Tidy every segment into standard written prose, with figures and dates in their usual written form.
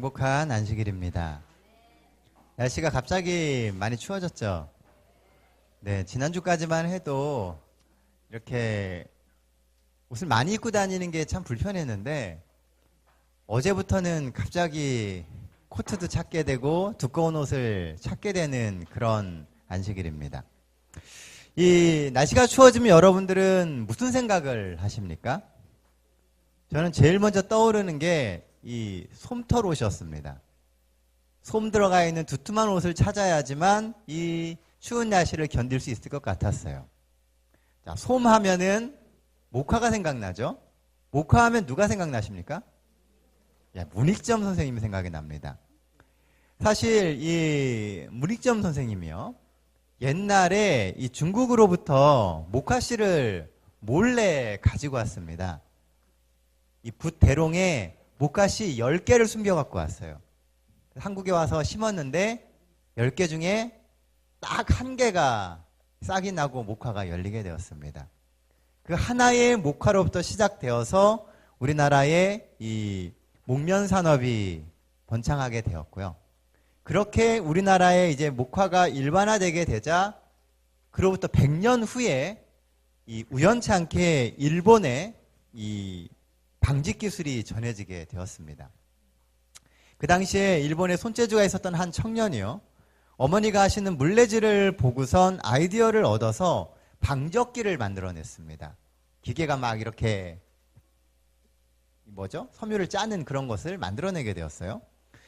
행복한 안식일입니다. 날씨가 갑자기 많이 추워졌죠? 네, 지난주까지만 해도 이렇게 옷을 많이 입고 다니는 게 참 불편했는데 어제부터는 갑자기 코트도 찾게 되고 두꺼운 옷을 찾게 되는 그런 안식일입니다. 이 날씨가 추워지면 여러분들은 무슨 생각을 하십니까? 저는 제일 먼저 떠오르는 게 이 솜털 옷이었습니다. 솜 들어가 있는 두툼한 옷을 찾아야지만 이 추운 날씨를 견딜 수 있을 것 같았어요. 자, 솜 하면은 목화가 생각나죠? 목화 하면 누가 생각나십니까? 문익점 선생님이 생각이 납니다. 사실 이 문익점 선생님이요, 옛날에 이 중국으로부터 목화씨를 몰래 가지고 왔습니다. 이 붓 대롱에 목화씨 10개를 숨겨 갖고 왔어요. 한국에 와서 심었는데 10개 중에 딱 1개가 싹이 나고 목화가 열리게 되었습니다. 그 하나의 목화로부터 시작되어서 우리나라의 이 목면 산업이 번창하게 되었고요. 그렇게 우리나라에 이제 목화가 일반화되게 되자 그로부터 100년 후에 이 우연치 않게 일본에 이 방직 기술이 전해지게 되었습니다. 그 당시에 일본에 손재주가 있었던 한 청년이요, 어머니가 하시는 물레질을 보고선 아이디어를 얻어서 방적기를 만들어냈습니다. 기계가 막 이렇게 섬유를 짜는 그런 것을 만들어내게 되었어요.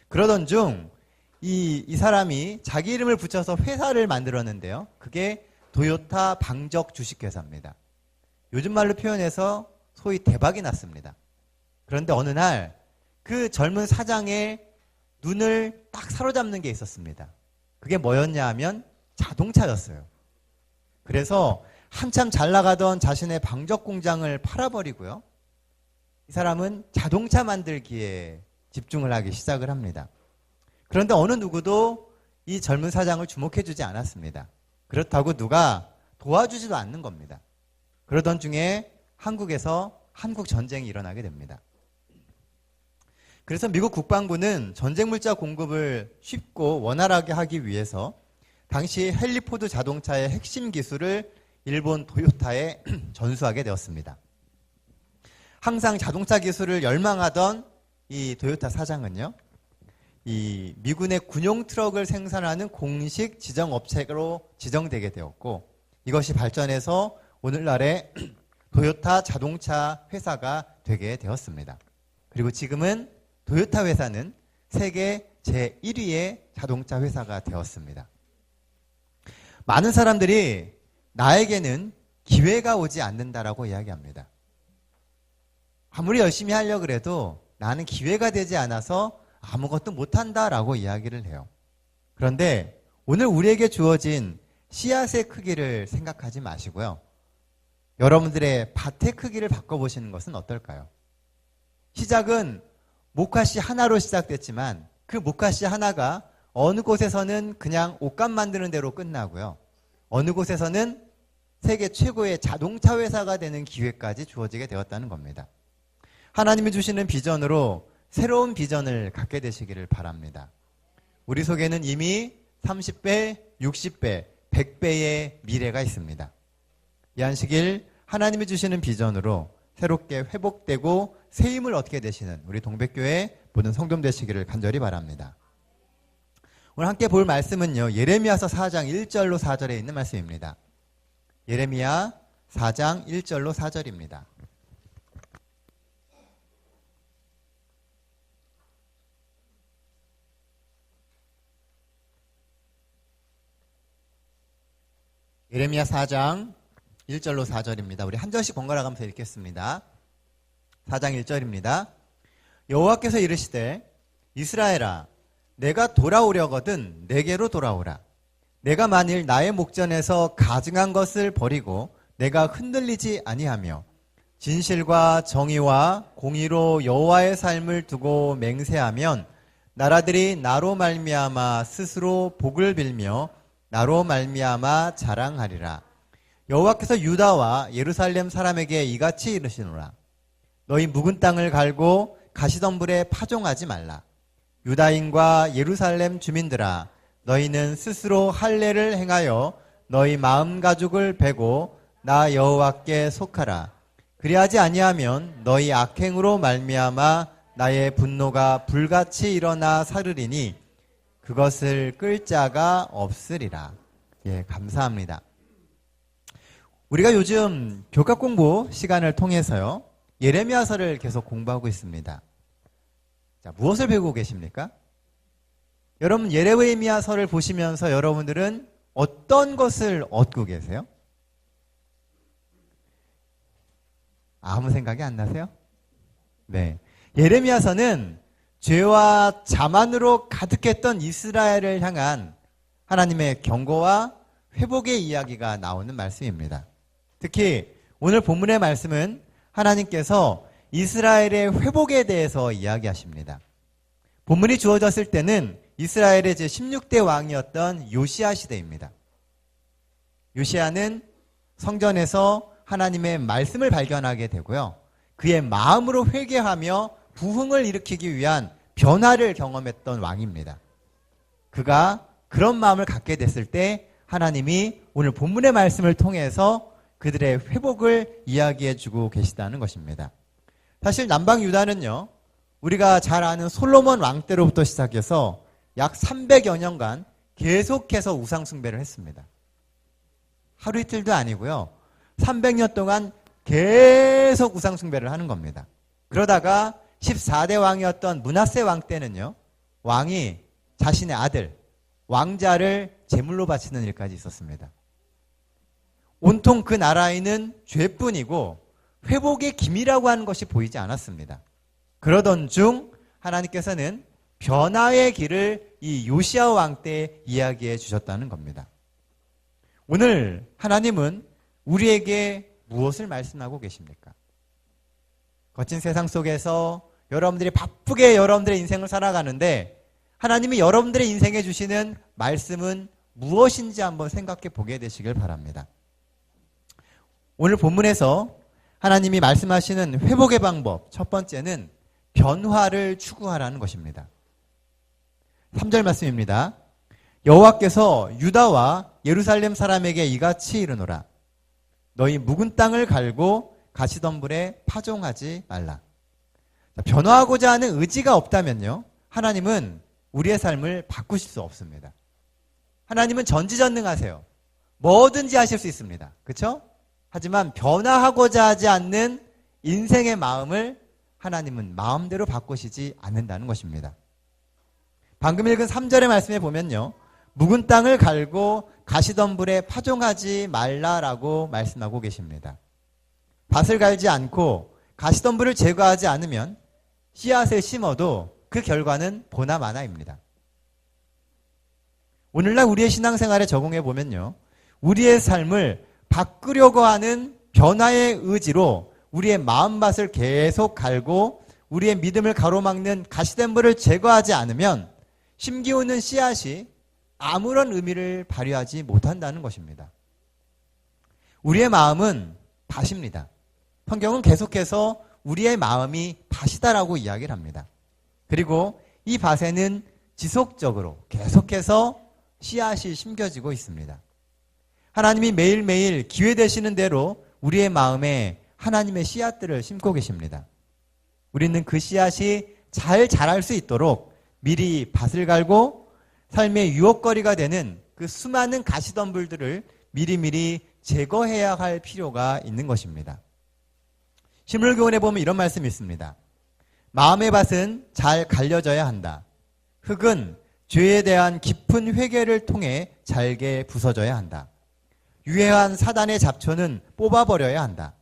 그러던 중 이 사람이 자기 이름을 붙여서 회사를 만들었는데요, 그게 도요타 방적 주식회사입니다. 요즘 말로 표현해서 소위 대박이 났습니다. 그런데 어느 날 그 젊은 사장의 눈을 딱 사로잡는 게 있었습니다. 그게 뭐였냐 하면 자동차였어요. 그래서 한참 잘 나가던 자신의 방적 공장을 팔아버리고요, 이 사람은 자동차 만들기에 집중을 하기 시작을 합니다. 그런데 어느 누구도 이 젊은 사장을 주목해주지 않았습니다. 그렇다고 누가 도와주지도 않는 겁니다. 그러던 중에 한국에서 한국전쟁이 일어나게 됩니다. 그래서 미국 국방부는 전쟁 물자 공급을 쉽고 원활하게 하기 위해서 당시 헨리 포드 자동차의 핵심 기술을 일본 도요타에 전수하게 되었습니다. 항상 자동차 기술을 열망하던 이 도요타 사장은요, 이 미군의 군용 트럭을 생산하는 공식 지정업체로 지정되게 되었고, 이것이 발전해서 오늘날의 도요타 자동차 회사가 되게 되었습니다. 그리고 지금은 도요타 회사는 세계 제1위의 자동차 회사가 되었습니다. 많은 사람들이 나에게는 기회가 오지 않는다라고 이야기합니다. 아무리 열심히 하려고 해도 나는 기회가 되지 않아서 아무것도 못한다라고 이야기를 해요. 그런데 오늘 우리에게 주어진 씨앗의 크기를 생각하지 마시고요, 여러분들의 밭의 크기를 바꿔보시는 것은 어떨까요? 시작은 목화씨 하나로 시작됐지만 그 목화씨 하나가 어느 곳에서는 그냥 옷감 만드는 대로 끝나고요, 어느 곳에서는 세계 최고의 자동차 회사가 되는 기회까지 주어지게 되었다는 겁니다. 하나님이 주시는 비전으로 새로운 비전을 갖게 되시기를 바랍니다. 우리 속에는 이미 30배, 60배, 100배의 미래가 있습니다. 이 안식일 하나님이 주시는 비전으로 새롭게 회복되고 새 힘을 얻게 되시는 우리 동백교회 모든 성도 되시기를 간절히 바랍니다. 오늘 함께 볼 말씀은요, 예레미야서 4장 1절로 4절에 있는 말씀입니다. 예레미야 4장 1절로 4절입니다. 예레미야 4장 1절로 4절입니다. 우리 한 절씩 번갈아 가면서 읽겠습니다. 4장 1절입니다. 여호와께서 이르시되 이스라엘아, 내가 돌아오려거든 내게로 돌아오라. 내가 만일 나의 목전에서 가증한 것을 버리고 내가 흔들리지 아니하며 진실과 정의와 공의로 여호와의 삶을 두고 맹세하면 나라들이 나로 말미암아 스스로 복을 빌며 나로 말미암아 자랑하리라. 여호와께서 유다와 예루살렘 사람에게 이같이 이르시노라. 너희 묵은 땅을 갈고 가시덤불에 파종하지 말라. 유다인과 예루살렘 주민들아, 너희는 스스로 할례를 행하여 너희 마음 가죽을 베고 나 여호와께 속하라. 그리하지 아니하면 너희 악행으로 말미암아 나의 분노가 불같이 일어나 사르리니 그것을 끌 자가 없으리라. 예, 감사합니다. 우리가 요즘 교과 공부 시간을 통해서요, 예레미야서를 계속 공부하고 있습니다. 자, 무엇을 배우고 계십니까? 여러분, 예레미야서를 보시면서 여러분들은 어떤 것을 얻고 계세요? 아무 생각이 안 나세요? 네. 예레미야서는 죄와 자만으로 가득했던 이스라엘을 향한 하나님의 경고와 회복의 이야기가 나오는 말씀입니다. 특히 오늘 본문의 말씀은 하나님께서 이스라엘의 회복에 대해서 이야기하십니다. 본문이 주어졌을 때는 이스라엘의 제16대 왕이었던 요시야 시대입니다. 요시야는 성전에서 하나님의 말씀을 발견하게 되고요. 그의 마음으로 회개하며 부흥을 일으키기 위한 변화를 경험했던 왕입니다. 그가 그런 마음을 갖게 됐을 때 하나님이 오늘 본문의 말씀을 통해서 그들의 회복을 이야기해 주고 계시다는 것입니다. 사실 남방 유다는요, 우리가 잘 아는 솔로몬 왕 때로부터 시작해서 약 300여 년간 계속해서 우상 숭배를 했습니다. 하루 이틀도 아니고요. 300년 동안 계속 우상 숭배를 하는 겁니다. 그러다가 14대 왕이었던 므낫세 왕 때는요, 왕이 자신의 아들, 왕자를 제물로 바치는 일까지 있었습니다. 온통 그 나라에는 죄뿐이고 회복의 기미라고 하는 것이 보이지 않았습니다. 그러던 중 하나님께서는 변화의 길을 이 요시야 왕 때 이야기해 주셨다는 겁니다. 오늘 하나님은 우리에게 무엇을 말씀하고 계십니까? 거친 세상 속에서 여러분들이 바쁘게 여러분들의 인생을 살아가는데 하나님이 여러분들의 인생에 주시는 말씀은 무엇인지 한번 생각해 보게 되시길 바랍니다. 오늘 본문에서 하나님이 말씀하시는 회복의 방법, 첫 번째는 변화를 추구하라는 것입니다. 3절 말씀입니다. 여호와께서 유다와 예루살렘 사람에게 이같이 이르노라. 너희 묵은 땅을 갈고 가시덤불에 파종하지 말라. 변화하고자 하는 의지가 없다면요, 하나님은 우리의 삶을 바꾸실 수 없습니다. 하나님은 전지전능하세요. 뭐든지 하실 수 있습니다. 그렇죠? 하지만 변화하고자 하지 않는 인생의 마음을 하나님은 마음대로 바꾸시지 않는다는 것입니다. 방금 읽은 3절의 말씀에 보면요, 묵은 땅을 갈고 가시덤불에 파종하지 말라라고 말씀하고 계십니다. 밭을 갈지 않고 가시덤불을 제거하지 않으면 씨앗을 심어도 그 결과는 보나마나입니다. 오늘날 우리의 신앙생활에 적용해 보면요, 우리의 삶을 바꾸려고 하는 변화의 의지로 우리의 마음밭을 계속 갈고 우리의 믿음을 가로막는 가시덤불을 제거하지 않으면 심기우는 씨앗이 아무런 의미를 발휘하지 못한다는 것입니다. 우리의 마음은 밭입니다. 성경은 계속해서 우리의 마음이 밭이다라고 이야기를 합니다. 그리고 이 밭에는 지속적으로 계속해서 씨앗이 심겨지고 있습니다. 하나님이 매일매일 기회 되시는 대로 우리의 마음에 하나님의 씨앗들을 심고 계십니다. 우리는 그 씨앗이 잘 자랄 수 있도록 미리 밭을 갈고 삶의 유혹거리가 되는 그 수많은 가시덤불들을 미리미리 제거해야 할 필요가 있는 것입니다. 시물교훈에 보면 이런 말씀이 있습니다. 마음의 밭은 잘 갈려져야 한다. 흙은 죄에 대한 깊은 회개를 통해 잘게 부서져야 한다. 유해한 사단의 잡초는 뽑아버려야 한다.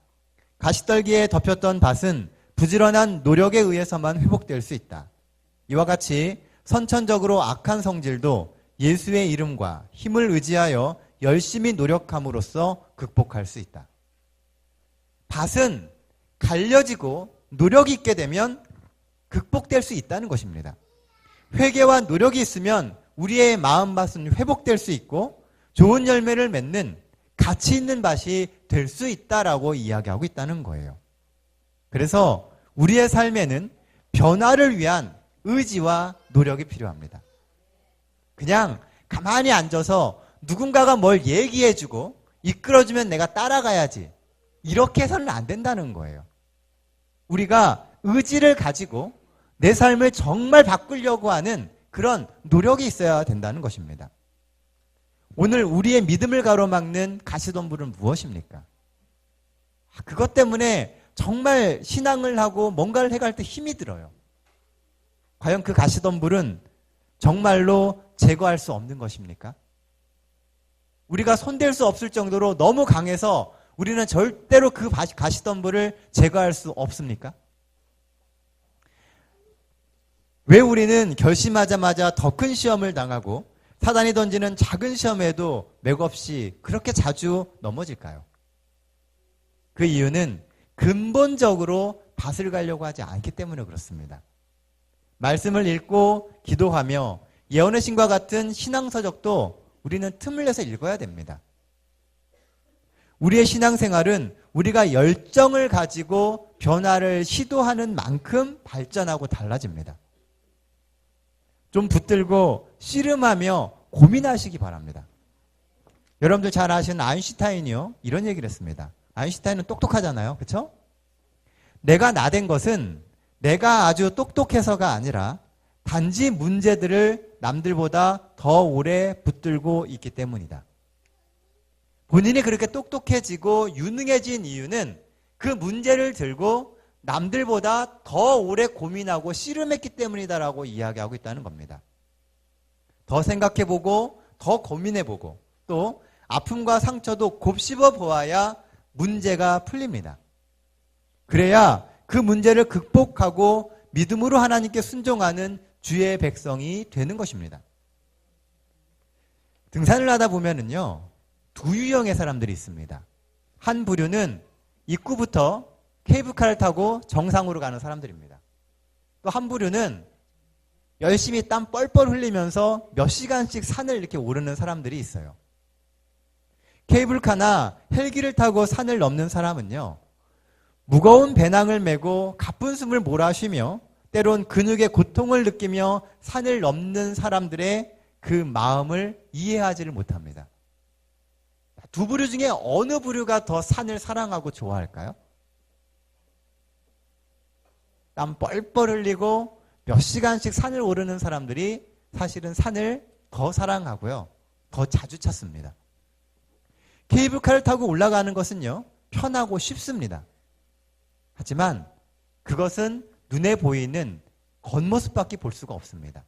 가시떨기에 덮였던 밭은 부지런한 노력에 의해서만 회복될 수 있다. 이와 같이 선천적으로 악한 성질도 예수의 이름과 힘을 의지하여 열심히 노력함으로써 극복할 수 있다. 밭은 갈려지고 노력이 있게 되면 극복될 수 있다는 것입니다. 회개와 노력이 있으면 우리의 마음밭은 회복될 수 있고 좋은 열매를 맺는 가치 있는 밭이 될 수 있다라고 이야기하고 있다는 거예요. 그래서 우리의 삶에는 변화를 위한 의지와 노력이 필요합니다. 그냥 가만히 앉아서 누군가가 뭘 얘기해주고 이끌어주면 내가 따라가야지. 이렇게 해서는 안 된다는 거예요. 우리가 의지를 가지고 내 삶을 정말 바꾸려고 하는 그런 노력이 있어야 된다는 것입니다. 오늘 우리의 믿음을 가로막는 가시덤불은 무엇입니까? 그것 때문에 정말 신앙을 하고 뭔가를 해갈 때 힘이 들어요. 과연 그 가시덤불은 정말로 제거할 수 없는 것입니까? 우리가 손댈 수 없을 정도로 너무 강해서 우리는 절대로 그 가시덤불을 제거할 수 없습니까? 왜 우리는 결심하자마자 더 큰 시험을 당하고 사단이 던지는 작은 시험에도 맥없이 그렇게 자주 넘어질까요? 그 이유는 근본적으로 밭을 가려고 하지 않기 때문에 그렇습니다. 말씀을 읽고 기도하며 예언의 신과 같은 신앙서적도 우리는 틈을 내서 읽어야 됩니다. 우리의 신앙생활은 우리가 열정을 가지고 변화를 시도하는 만큼 발전하고 달라집니다. 좀 붙들고 씨름하며 고민하시기 바랍니다. 여러분들 잘 아시는 아인슈타인이요, 이런 얘기를 했습니다. 아인슈타인은 똑똑하잖아요. 그렇죠? 내가 나댄 것은 내가 아주 똑똑해서가 아니라 단지 문제들을 남들보다 더 오래 붙들고 있기 때문이다. 본인이 그렇게 똑똑해지고 유능해진 이유는 그 문제를 들고 남들보다 더 오래 고민하고 씨름했기 때문이다라고 이야기하고 있다는 겁니다. 더 생각해보고 더 고민해보고 또 아픔과 상처도 곱씹어 보아야 문제가 풀립니다. 그래야 그 문제를 극복하고 믿음으로 하나님께 순종하는 주의 백성이 되는 것입니다. 등산을 하다 보면은요, 두 유형의 사람들이 있습니다. 한 부류는 입구부터 케이블카를 타고 정상으로 가는 사람들입니다. 또 한 부류는 열심히 땀 뻘뻘 흘리면서 몇 시간씩 산을 이렇게 오르는 사람들이 있어요. 케이블카나 헬기를 타고 산을 넘는 사람은요, 무거운 배낭을 메고 가쁜 숨을 몰아쉬며 때론 근육의 고통을 느끼며 산을 넘는 사람들의 그 마음을 이해하지를 못합니다. 두 부류 중에 어느 부류가 더 산을 사랑하고 좋아할까요? 땀 뻘뻘 흘리고 몇 시간씩 산을 오르는 사람들이 사실은 산을 더 사랑하고요, 더 자주 찾습니다. 케이블카를 타고 올라가는 것은요, 편하고 쉽습니다. 하지만 그것은 눈에 보이는 겉모습밖에 볼 수가 없습니다.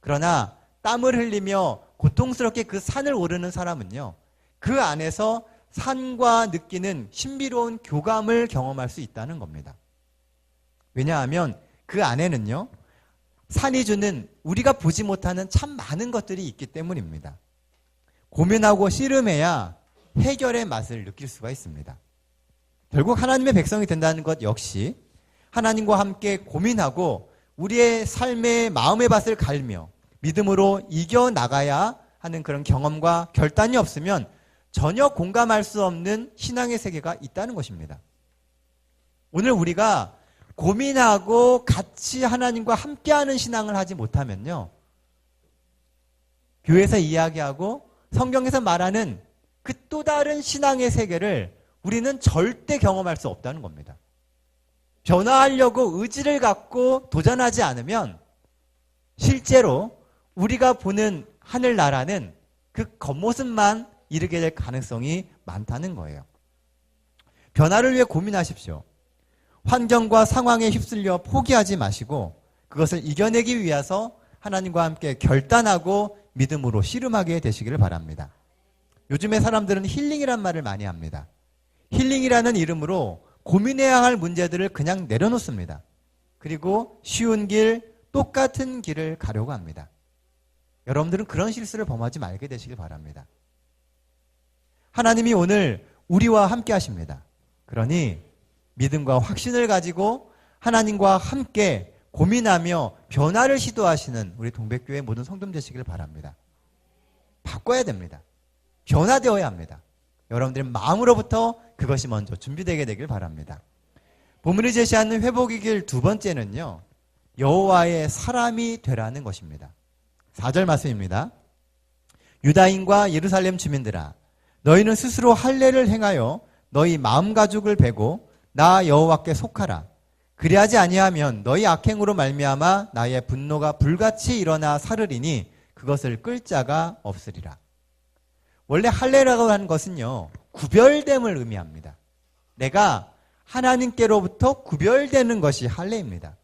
그러나 땀을 흘리며 고통스럽게 그 산을 오르는 사람은요, 그 안에서 산과 느끼는 신비로운 교감을 경험할 수 있다는 겁니다. 왜냐하면 그 안에는요, 산이 주는 우리가 보지 못하는 참 많은 것들이 있기 때문입니다. 고민하고 씨름해야 해결의 맛을 느낄 수가 있습니다. 결국 하나님의 백성이 된다는 것 역시 하나님과 함께 고민하고 우리의 삶의 마음의 밭을 갈며 믿음으로 이겨나가야 하는 그런 경험과 결단이 없으면 전혀 공감할 수 없는 신앙의 세계가 있다는 것입니다. 오늘 우리가 고민하고 같이 하나님과 함께하는 신앙을 하지 못하면요, 교회에서 이야기하고 성경에서 말하는 그 또 다른 신앙의 세계를 우리는 절대 경험할 수 없다는 겁니다. 변화하려고 의지를 갖고 도전하지 않으면 실제로 우리가 보는 하늘나라는 그 겉모습만 이르게 될 가능성이 많다는 거예요. 변화를 위해 고민하십시오. 환경과 상황에 휩쓸려 포기하지 마시고 그것을 이겨내기 위해서 하나님과 함께 결단하고 믿음으로 씨름하게 되시기를 바랍니다. 요즘에 사람들은 힐링이란 말을 많이 합니다. 힐링이라는 이름으로 고민해야 할 문제들을 그냥 내려놓습니다. 그리고 쉬운 길, 똑같은 길을 가려고 합니다. 여러분들은 그런 실수를 범하지 말게 되시길 바랍니다. 하나님이 오늘 우리와 함께 하십니다. 그러니 믿음과 확신을 가지고 하나님과 함께 고민하며 변화를 시도하시는 우리 동백교회 모든 성도님 되시길 바랍니다. 바꿔야 됩니다. 변화되어야 합니다. 여러분들의 마음으로부터 그것이 먼저 준비되게 되길 바랍니다. 본문이 제시하는 회복의 길 두 번째는요, 여호와의 사람이 되라는 것입니다. 4절 말씀입니다. 유다인과 예루살렘 주민들아, 너희는 스스로 할례를 행하여 너희 마음 가죽을 베고 나 여호와께 속하라. 그리하지 아니하면 너희 악행으로 말미암아 나의 분노가 불같이 일어나 사르리니 그것을 끌 자가 없으리라. 원래 할례라고 하는 것은요, 구별됨을 의미합니다. 내가 하나님께로부터 구별되는 것이 할례입니다.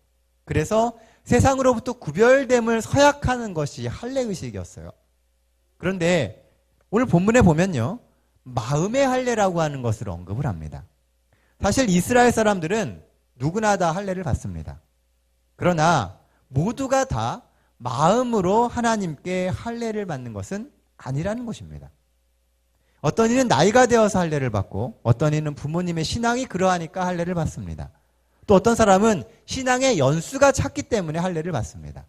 그래서 세상으로부터 구별됨을 서약하는 것이 할례의식이었어요. 그런데 오늘 본문에 보면요, 마음의 할례라고 하는 것을 언급을 합니다. 사실 이스라엘 사람들은 누구나 다 할례를 받습니다. 그러나 모두가 다 마음으로 하나님께 할례를 받는 것은 아니라는 것입니다. 어떤 이는 나이가 되어서 할례를 받고 어떤 이는 부모님의 신앙이 그러하니까 할례를 받습니다. 또 어떤 사람은 신앙의 연수가 찼기 때문에 할례를 받습니다.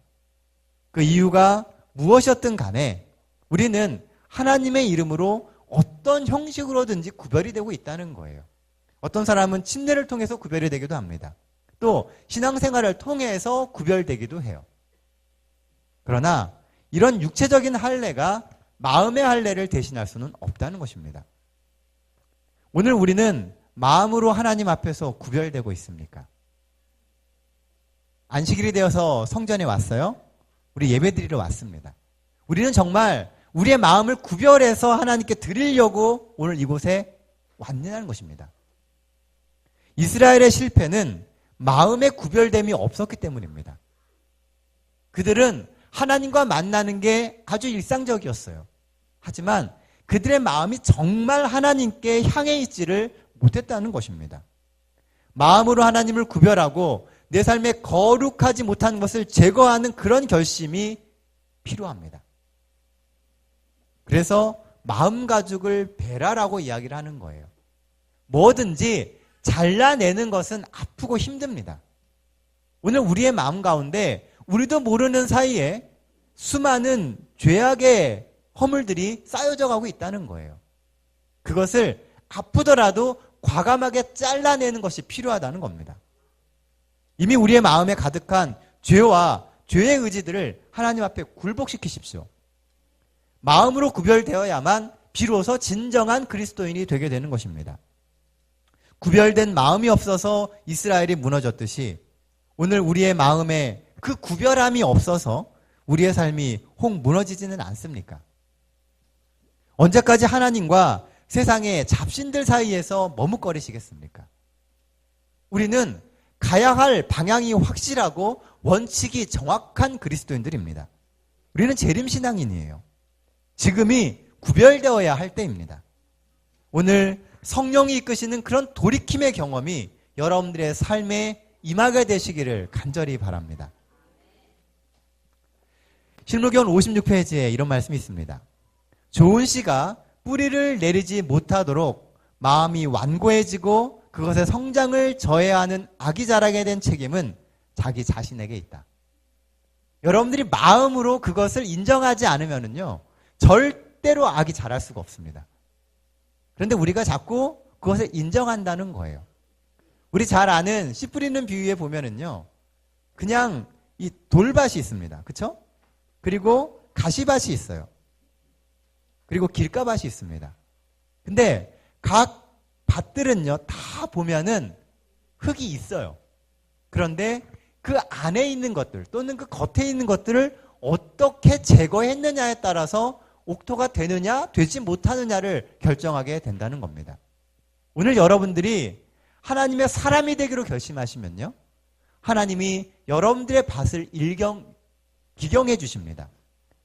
그 이유가 무엇이었든 간에 우리는 하나님의 이름으로 어떤 형식으로든지 구별이 되고 있다는 거예요. 어떤 사람은 침례를 통해서 구별이 되기도 합니다. 또 신앙생활을 통해서 구별되기도 해요. 그러나 이런 육체적인 할례가 마음의 할례를 대신할 수는 없다는 것입니다. 오늘 우리는 마음으로 하나님 앞에서 구별되고 있습니까? 안식일이 되어서 성전에 왔어요? 우리 예배드리러 왔습니다. 우리는 정말 우리의 마음을 구별해서 하나님께 드리려고 오늘 이곳에 왔느냐는 것입니다. 이스라엘의 실패는 마음의 구별됨이 없었기 때문입니다. 그들은 하나님과 만나는 게 아주 일상적이었어요. 하지만 그들의 마음이 정말 하나님께 향해 있지를 못했다는 것입니다. 마음으로 하나님을 구별하고 내 삶에 거룩하지 못한 것을 제거하는 그런 결심이 필요합니다. 그래서 마음 가죽을 베라라고 이야기를 하는 거예요. 뭐든지 잘라내는 것은 아프고 힘듭니다. 오늘 우리의 마음 가운데 우리도 모르는 사이에 수많은 죄악의 허물들이 쌓여져 가고 있다는 거예요. 그것을 아프더라도 과감하게 잘라내는 것이 필요하다는 겁니다. 이미 우리의 마음에 가득한 죄와 죄의 의지들을 하나님 앞에 굴복시키십시오. 마음으로 구별되어야만 비로소 진정한 그리스도인이 되게 되는 것입니다. 구별된 마음이 없어서 이스라엘이 무너졌듯이 오늘 우리의 마음에 그 구별함이 없어서 우리의 삶이 혹 무너지지는 않습니까? 언제까지 하나님과 세상의 잡신들 사이에서 머뭇거리시겠습니까? 우리는 가야 할 방향이 확실하고 원칙이 정확한 그리스도인들입니다. 우리는 재림신앙인이에요. 지금이 구별되어야 할 때입니다. 오늘 성령이 이끄시는 그런 돌이킴의 경험이 여러분들의 삶에 임하게 되시기를 간절히 바랍니다. 실무경 56페이지에 이런 말씀이 있습니다. 좋은 씨가 뿌리를 내리지 못하도록 마음이 완고해지고 그것의 성장을 저해하는 악이 자라게 된 책임은 자기 자신에게 있다. 여러분들이 마음으로 그것을 인정하지 않으면요, 절대로 악이 자랄 수가 없습니다. 그런데 우리가 자꾸 그것을 인정한다는 거예요. 우리 잘 아는 씨 뿌리는 비유에 보면은요, 그냥 이 돌밭이 있습니다. 그쵸? 그리고 가시밭이 있어요. 그리고 길가밭이 있습니다. 근데 각 밭들은요, 다 보면은 흙이 있어요. 그런데 그 안에 있는 것들 또는 그 겉에 있는 것들을 어떻게 제거했느냐에 따라서 옥토가 되느냐 되지 못하느냐를 결정하게 된다는 겁니다. 오늘 여러분들이 하나님의 사람이 되기로 결심하시면요, 하나님이 여러분들의 밭을 기경해 주십니다.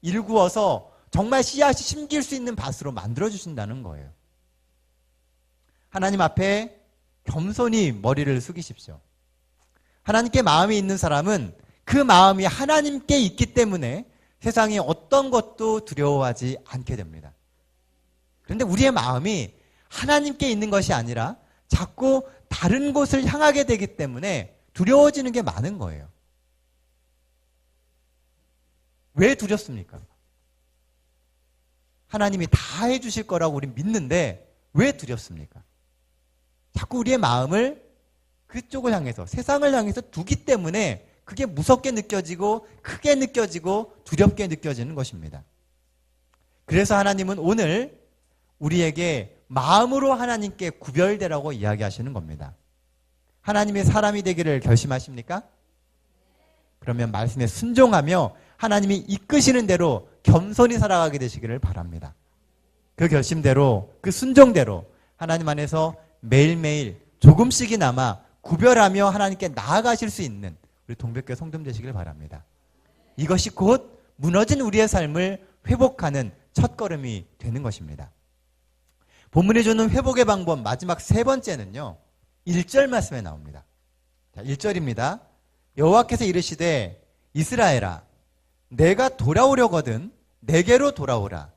일구어서 정말 씨앗이 심길 수 있는 밭으로 만들어 주신다는 거예요. 하나님 앞에 겸손히 머리를 숙이십시오. 하나님께 마음이 있는 사람은 그 마음이 하나님께 있기 때문에 세상에 어떤 것도 두려워하지 않게 됩니다. 그런데 우리의 마음이 하나님께 있는 것이 아니라 자꾸 다른 곳을 향하게 되기 때문에 두려워지는 게 많은 거예요. 왜 두렵습니까? 하나님이 다 해주실 거라고 우리 믿는데 왜 두렵습니까? 자꾸 우리의 마음을 그쪽을 향해서, 세상을 향해서 두기 때문에 그게 무섭게 느껴지고 크게 느껴지고 두렵게 느껴지는 것입니다. 그래서 하나님은 오늘 우리에게 마음으로 하나님께 구별되라고 이야기하시는 겁니다. 하나님의 사람이 되기를 결심하십니까? 그러면 말씀에 순종하며 하나님이 이끄시는 대로 겸손히 살아가게 되시기를 바랍니다. 그 결심대로, 그 순종대로 하나님 안에서 매일매일 조금씩이나마 구별하며 하나님께 나아가실 수 있는 우리 동백교회 성도님 되시길 바랍니다. 이것이 곧 무너진 우리의 삶을 회복하는 첫걸음이 되는 것입니다. 본문이 주는 회복의 방법 마지막 세 번째는요. 1절 말씀에 나옵니다. 자, 1절입니다. 여호와께서 이르시되 이스라엘아 내가 돌아오려거든 내게로 돌아오라.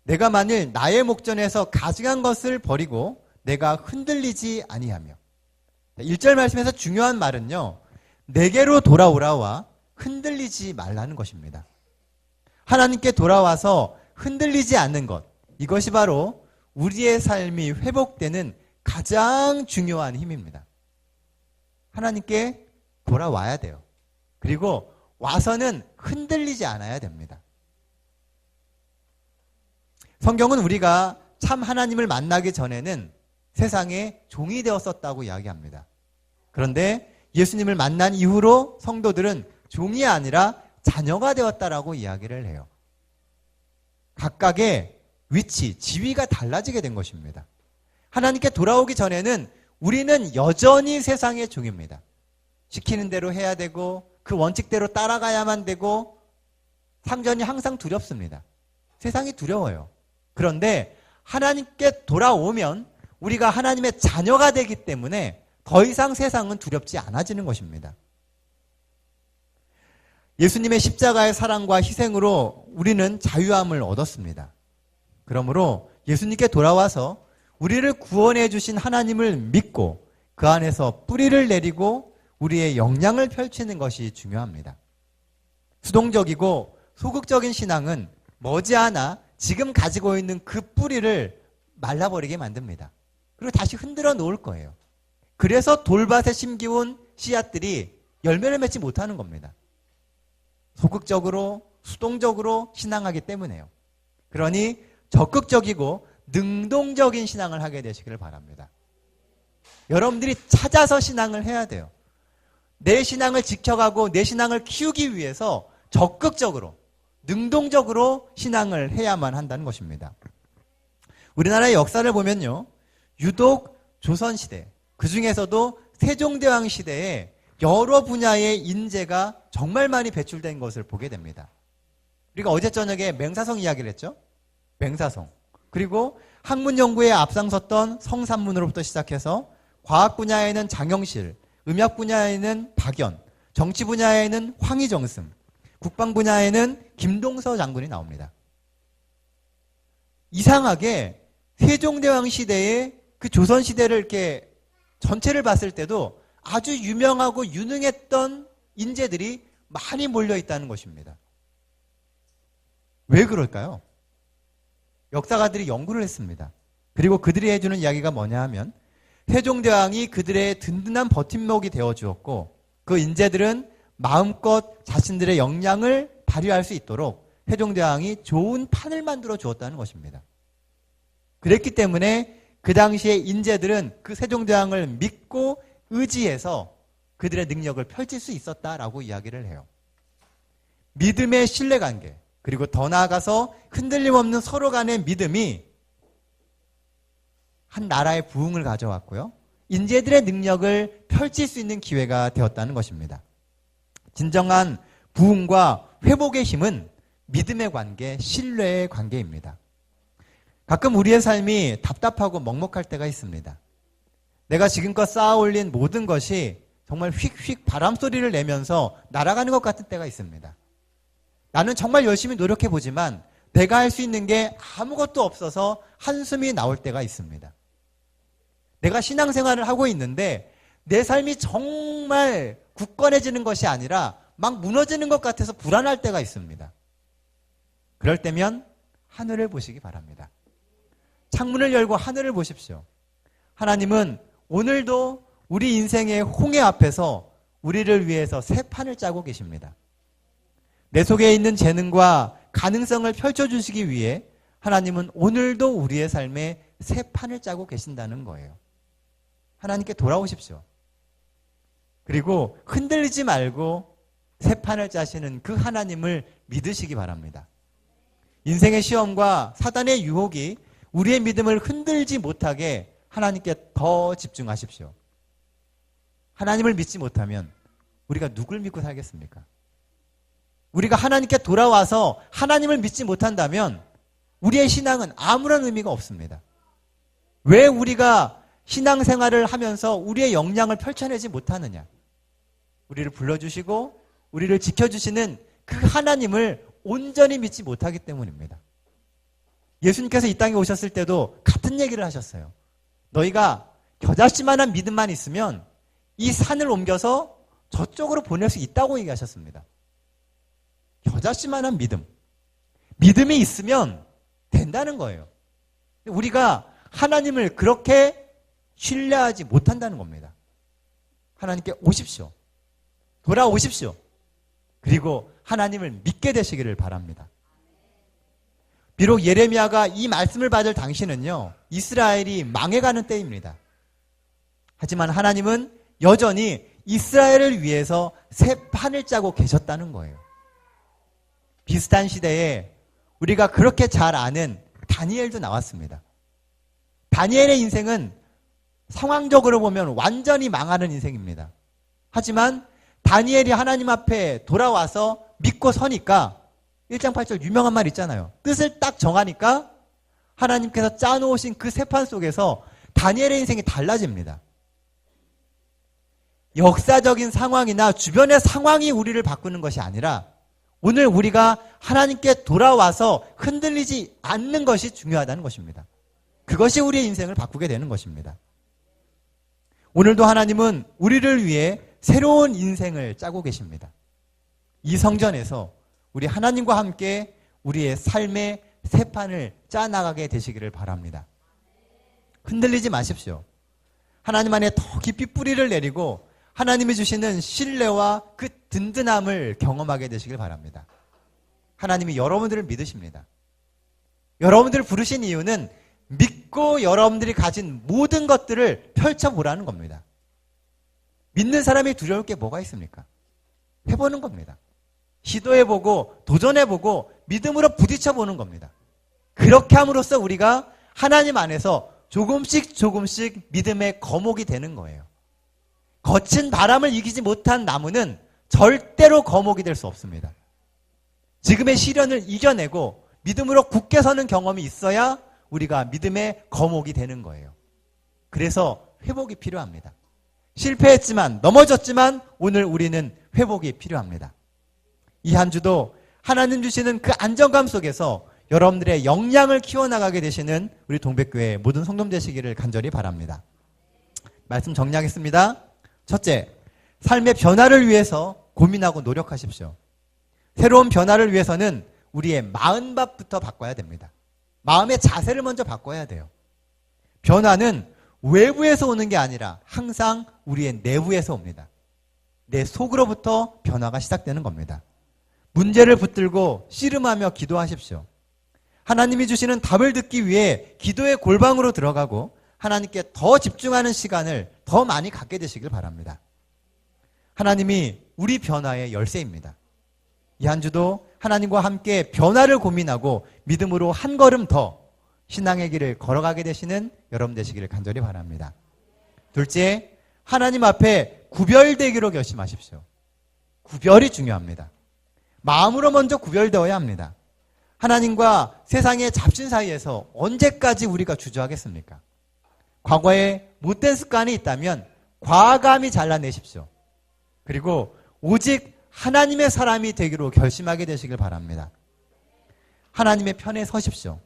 내가 만일 나의 목전에서 가증한 것을 버리고 내가 흔들리지 아니하며. 1절 말씀에서 중요한 말은요. 내게로 돌아오라와 흔들리지 말라는 것입니다. 하나님께 돌아와서 흔들리지 않는 것. 이것이 바로 우리의 삶이 회복되는 가장 중요한 힘입니다. 하나님께 돌아와야 돼요. 그리고 와서는 흔들리지 않아야 됩니다. 성경은 우리가 참 하나님을 만나기 전에는 세상에 종이 되었었다고 이야기합니다. 그런데 예수님을 만난 이후로 성도들은 종이 아니라 자녀가 되었다라고 이야기를 해요. 각각의 위치, 지위가 달라지게 된 것입니다. 하나님께 돌아오기 전에는 우리는 여전히 세상의 종입니다. 시키는 대로 해야 되고 그 원칙대로 따라가야만 되고 상전이 항상 두렵습니다. 세상이 두려워요. 그런데 하나님께 돌아오면 우리가 하나님의 자녀가 되기 때문에 더 이상 세상은 두렵지 않아지는 것입니다. 예수님의 십자가의 사랑과 희생으로 우리는 자유함을 얻었습니다. 그러므로 예수님께 돌아와서 우리를 구원해 주신 하나님을 믿고 그 안에서 뿌리를 내리고 우리의 역량을 펼치는 것이 중요합니다. 수동적이고 소극적인 신앙은 머지않아 지금 가지고 있는 그 뿌리를 말라버리게 만듭니다. 그리고 다시 흔들어 놓을 거예요. 그래서 돌밭에 심기운 씨앗들이 열매를 맺지 못하는 겁니다. 소극적으로 수동적으로 신앙하기 때문에요. 그러니 적극적이고 능동적인 신앙을 하게 되시기를 바랍니다. 여러분들이 찾아서 신앙을 해야 돼요. 내 신앙을 지켜가고 내 신앙을 키우기 위해서 적극적으로 능동적으로 신앙을 해야만 한다는 것입니다. 우리나라의 역사를 보면요. 유독 조선시대, 그 중에서도 세종대왕 시대에 여러 분야의 인재가 정말 많이 배출된 것을 보게 됩니다. 우리가 어제 저녁에 맹사성 이야기를 했죠. 맹사성. 그리고 학문 연구에 앞장섰던 성산문으로부터 시작해서 과학 분야에는 장영실, 음악 분야에는 박연, 정치 분야에는 황희정승, 국방 분야에는 김동서 장군이 나옵니다. 이상하게 세종대왕 시대에 그 조선시대를 이렇게 전체를 봤을 때도 아주 유명하고 유능했던 인재들이 많이 몰려 있다는 것입니다. 왜 그럴까요? 역사가들이 연구를 했습니다. 그리고 그들이 해주는 이야기가 뭐냐 하면 세종대왕이 그들의 든든한 버팀목이 되어주었고 그 인재들은 마음껏 자신들의 역량을 발휘할 수 있도록 세종대왕이 좋은 판을 만들어 주었다는 것입니다. 그랬기 때문에 그 당시에 인재들은 그 세종대왕을 믿고 의지해서 그들의 능력을 펼칠 수 있었다라고 이야기를 해요. 믿음의 신뢰관계, 그리고 더 나아가서 흔들림 없는 서로 간의 믿음이 한 나라의 부흥을 가져왔고요. 인재들의 능력을 펼칠 수 있는 기회가 되었다는 것입니다. 진정한 부흥과 회복의 힘은 믿음의 관계, 신뢰의 관계입니다. 가끔 우리의 삶이 답답하고 먹먹할 때가 있습니다. 내가 지금껏 쌓아올린 모든 것이 정말 휙휙 바람소리를 내면서 날아가는 것 같은 때가 있습니다. 나는 정말 열심히 노력해보지만 내가 할 수 있는 게 아무것도 없어서 한숨이 나올 때가 있습니다. 내가 신앙생활을 하고 있는데 내 삶이 정말 굳건해지는 것이 아니라 막 무너지는 것 같아서 불안할 때가 있습니다. 그럴 때면 하늘을 보시기 바랍니다. 창문을 열고 하늘을 보십시오. 하나님은 오늘도 우리 인생의 홍해 앞에서 우리를 위해서 새 판을 짜고 계십니다. 내 속에 있는 재능과 가능성을 펼쳐주시기 위해 하나님은 오늘도 우리의 삶에 새 판을 짜고 계신다는 거예요. 하나님께 돌아오십시오. 그리고 흔들리지 말고 새 판을 짜시는 그 하나님을 믿으시기 바랍니다. 인생의 시험과 사단의 유혹이 우리의 믿음을 흔들지 못하게 하나님께 더 집중하십시오. 하나님을 믿지 못하면 우리가 누굴 믿고 살겠습니까? 우리가 하나님께 돌아와서 하나님을 믿지 못한다면 우리의 신앙은 아무런 의미가 없습니다. 왜 우리가 신앙생활을 하면서 우리의 역량을 펼쳐내지 못하느냐? 우리를 불러주시고 우리를 지켜주시는 그 하나님을 온전히 믿지 못하기 때문입니다. 예수님께서 이 땅에 오셨을 때도 같은 얘기를 하셨어요. 너희가 겨자씨만한 믿음만 있으면 이 산을 옮겨서 저쪽으로 보낼 수 있다고 얘기하셨습니다. 겨자씨만한 믿음. 믿음이 있으면 된다는 거예요. 우리가 하나님을 그렇게 신뢰하지 못한다는 겁니다. 하나님께 오십시오. 돌아오십시오. 그리고 하나님을 믿게 되시기를 바랍니다. 비록 예레미야가 이 말씀을 받을 당시는요, 이스라엘이 망해가는 때입니다. 하지만 하나님은 여전히 이스라엘을 위해서 새 판을 짜고 계셨다는 거예요. 비슷한 시대에 우리가 그렇게 잘 아는 다니엘도 나왔습니다. 다니엘의 인생은 상황적으로 보면 완전히 망하는 인생입니다. 하지만 다니엘이 하나님 앞에 돌아와서 믿고 서니까 1장 8절 유명한 말 있잖아요. 뜻을 딱 정하니까 하나님께서 짜놓으신 그 새판 속에서 다니엘의 인생이 달라집니다. 역사적인 상황이나 주변의 상황이 우리를 바꾸는 것이 아니라 오늘 우리가 하나님께 돌아와서 흔들리지 않는 것이 중요하다는 것입니다. 그것이 우리의 인생을 바꾸게 되는 것입니다. 오늘도 하나님은 우리를 위해 새로운 인생을 짜고 계십니다. 이 성전에서 우리 하나님과 함께 우리의 삶의 새판을 짜나가게 되시기를 바랍니다. 흔들리지 마십시오. 하나님 안에 더 깊이 뿌리를 내리고 하나님이 주시는 신뢰와 그 든든함을 경험하게 되시길 바랍니다. 하나님이 여러분들을 믿으십니다. 여러분들을 부르신 이유는 믿고 여러분들이 가진 모든 것들을 펼쳐보라는 겁니다. 믿는 사람이 두려울 게 뭐가 있습니까? 해보는 겁니다. 시도해보고 도전해보고 믿음으로 부딪혀보는 겁니다. 그렇게 함으로써 우리가 하나님 안에서 조금씩 믿음의 거목이 되는 거예요. 거친 바람을 이기지 못한 나무는 절대로 거목이 될 수 없습니다. 지금의 시련을 이겨내고 믿음으로 굳게 서는 경험이 있어야 우리가 믿음의 거목이 되는 거예요. 그래서 회복이 필요합니다. 실패했지만 넘어졌지만 오늘 우리는 회복이 필요합니다. 이 한 주도 하나님 주시는 그 안정감 속에서 여러분들의 역량을 키워나가게 되시는 우리 동백교회 모든 성도님 되시기를 간절히 바랍니다. 말씀 정리하겠습니다. 첫째, 삶의 변화를 위해서 고민하고 노력하십시오. 새로운 변화를 위해서는 우리의 마음밥부터 바꿔야 됩니다. 마음의 자세를 먼저 바꿔야 돼요. 변화는 외부에서 오는 게 아니라 항상 우리의 내부에서 옵니다. 내 속으로부터 변화가 시작되는 겁니다. 문제를 붙들고 씨름하며 기도하십시오. 하나님이 주시는 답을 듣기 위해 기도의 골방으로 들어가고 하나님께 더 집중하는 시간을 더 많이 갖게 되시길 바랍니다. 하나님이 우리 변화의 열쇠입니다. 이 한 주도 하나님과 함께 변화를 고민하고 믿음으로 한 걸음 더 신앙의 길을 걸어가게 되시는 여러분 되시기를 간절히 바랍니다. 둘째, 하나님 앞에 구별되기로 결심하십시오. 구별이 중요합니다. 마음으로 먼저 구별되어야 합니다. 하나님과 세상의 잡신 사이에서 언제까지 우리가 주저하겠습니까? 과거에 못된 습관이 있다면 과감히 잘라내십시오. 그리고 오직 하나님의 사람이 되기로 결심하게 되시길 바랍니다. 하나님의 편에 서십시오.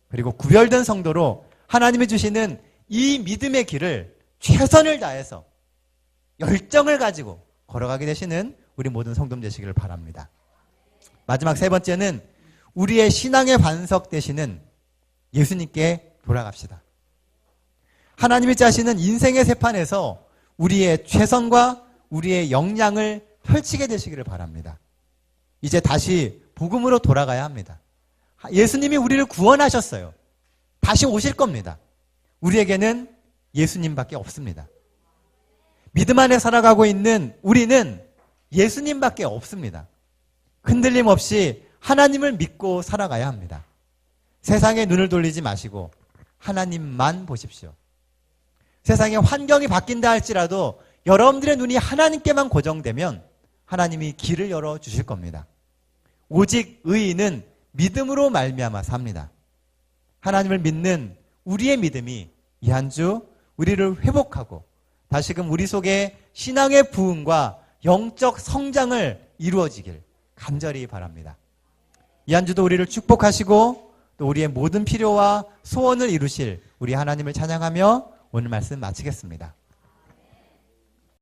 그리고 구별된 성도로 하나님이 주시는 이 믿음의 길을 최선을 다해서 열정을 가지고 걸어가게 되시는 우리 모든 성도님 되시기를 바랍니다. 마지막 세 번째는 우리의 신앙의 반석 되시는 예수님께 돌아갑시다. 하나님이 짜시는 인생의 새판에서 우리의 최선과 우리의 역량을 펼치게 되시기를 바랍니다. 이제 다시 복음으로 돌아가야 합니다. 예수님이 우리를 구원하셨어요. 다시 오실 겁니다. 우리에게는 예수님밖에 없습니다. 믿음 안에 살아가고 있는 우리는 예수님밖에 없습니다. 흔들림 없이 하나님을 믿고 살아가야 합니다. 세상에 눈을 돌리지 마시고 하나님만 보십시오. 세상의 환경이 바뀐다 할지라도 여러분들의 눈이 하나님께만 고정되면 하나님이 길을 열어주실 겁니다. 오직 의인은 믿음으로 말미암아 삽니다. 하나님을 믿는 우리의 믿음이 이 한 주 우리를 회복하고 다시금 우리 속에 신앙의 부흥과 영적 성장을 이루어지길 간절히 바랍니다. 이 한 주도 우리를 축복하시고 또 우리의 모든 필요와 소원을 이루실 우리 하나님을 찬양하며 오늘 말씀 마치겠습니다.